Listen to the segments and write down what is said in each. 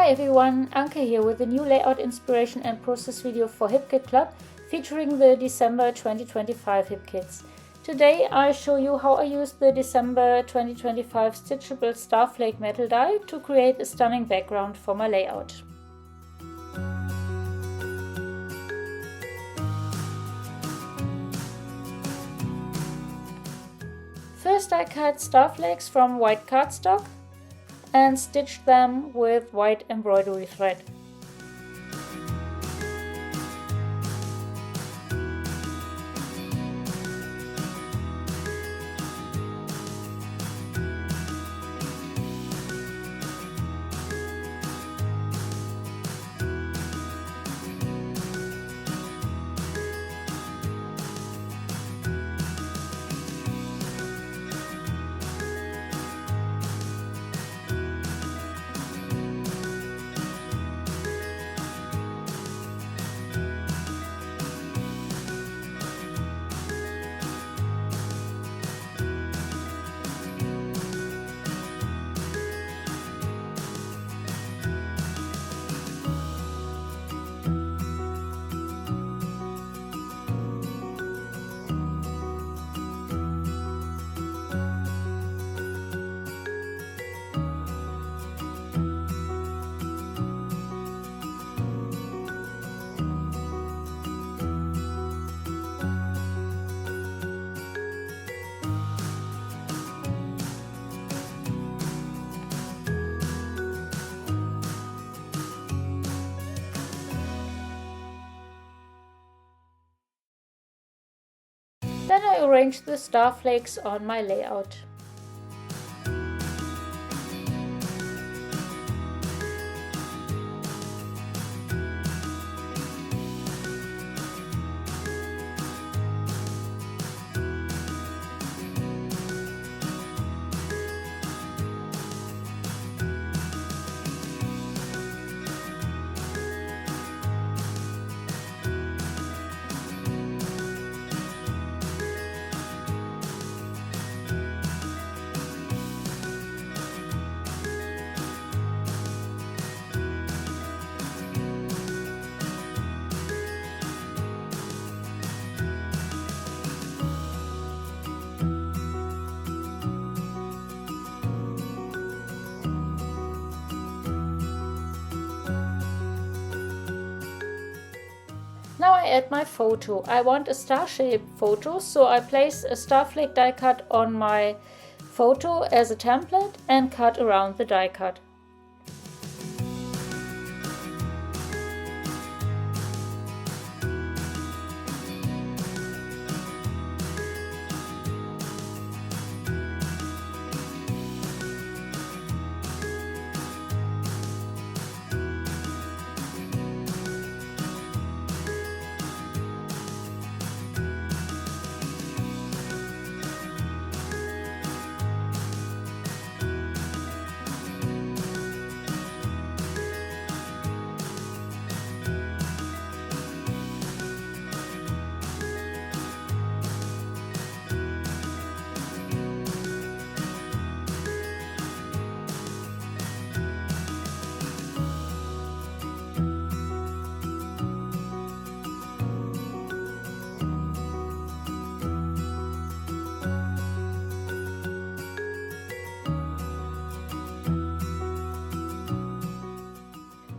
Hi everyone, Anke here with a new layout inspiration and process video for HipKit Club featuring the December 2025 HipKits. Today I show you how I used the December 2025 Stitchable Starflake Metal Die to create a stunning background for my layout. First I cut starflakes from white cardstock and stitched them with white embroidery thread. Then I arranged the starflakes on my layout. Now I add my photo. I want a star-shaped photo, so I place a starflake die cut on my photo as a template and cut around the die cut.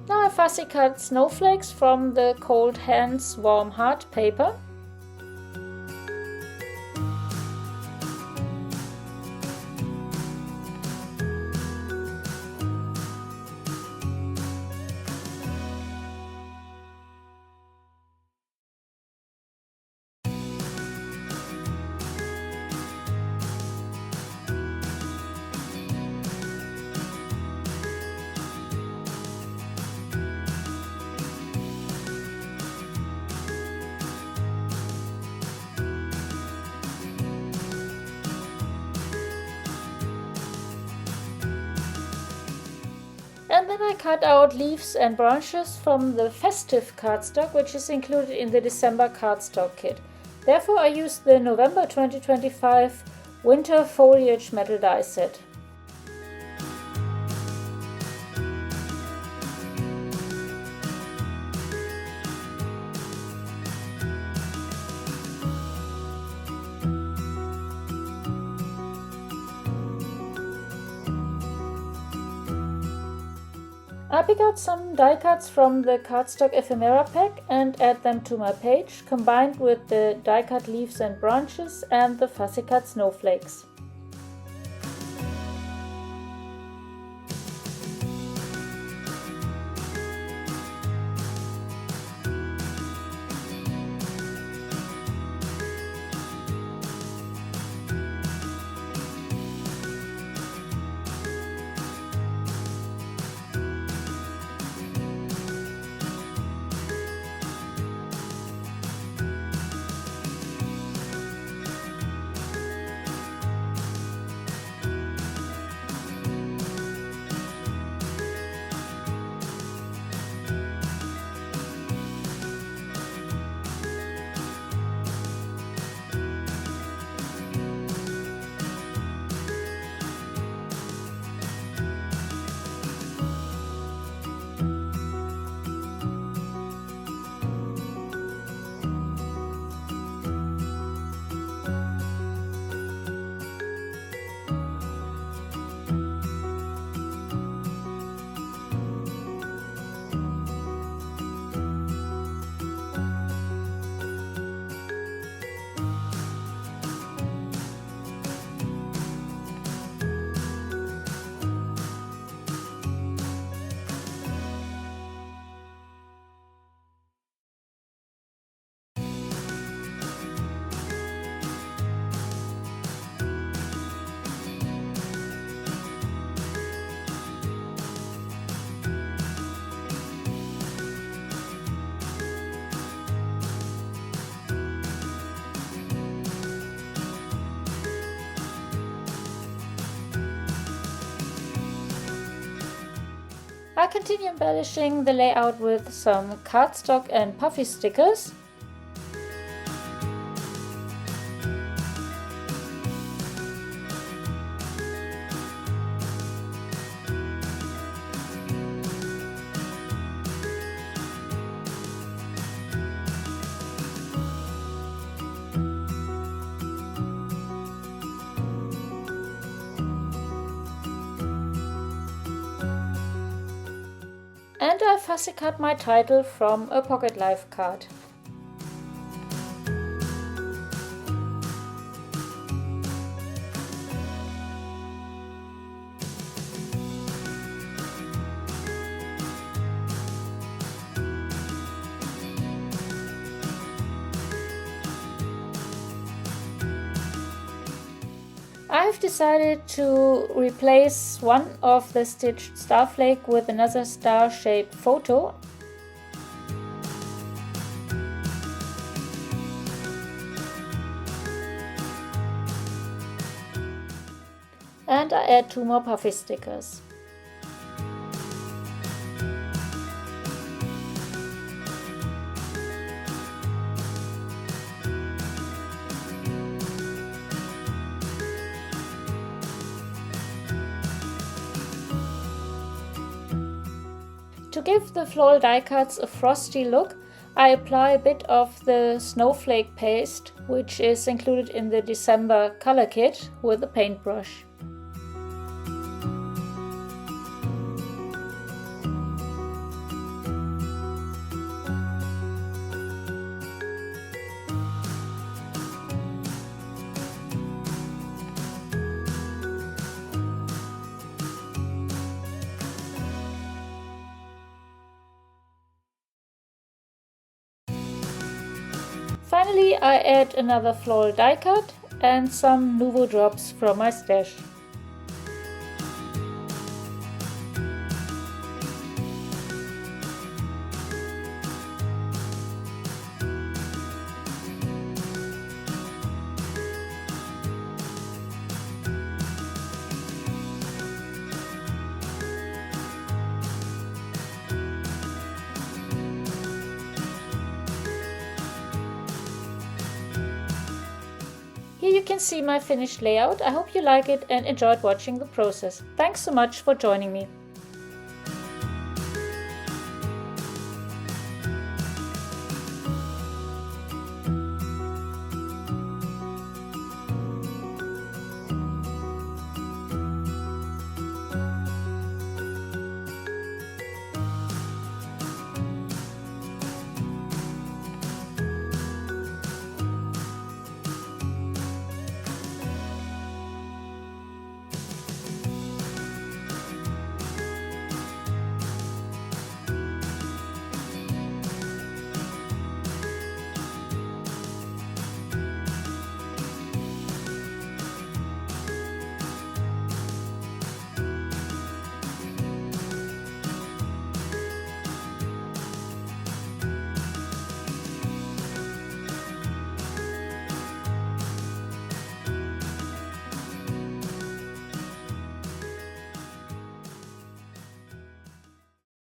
Now I fussy cut snowflakes from the Cold Hands Warm Heart paper. And then I cut out leaves and branches from the festive cardstock, which is included in the December Cardstock Kit. Therefore I used the November 2025 Winter Foliage Metal Die set. I pick out some die cuts from the Cardstock ephemera pack and add them to my page, combined with the die cut leaves and branches and the fussy cut snowflakes. I continue embellishing the layout with some cardstock and puffy stickers. And I fussy cut my title from a Pocket Life card. I've decided to replace one of the stitched Starflake with another star-shaped photo. And I add 2 more puffy stickers. To give the floral die cuts a frosty look, I apply a bit of the snowflake paste, which is included in the December color kit, with a paintbrush. Finally, I add another floral die cut and some Nuvo drops from my stash. Here you can see my finished layout. I hope you like it and enjoyed watching the process. Thanks so much for joining me.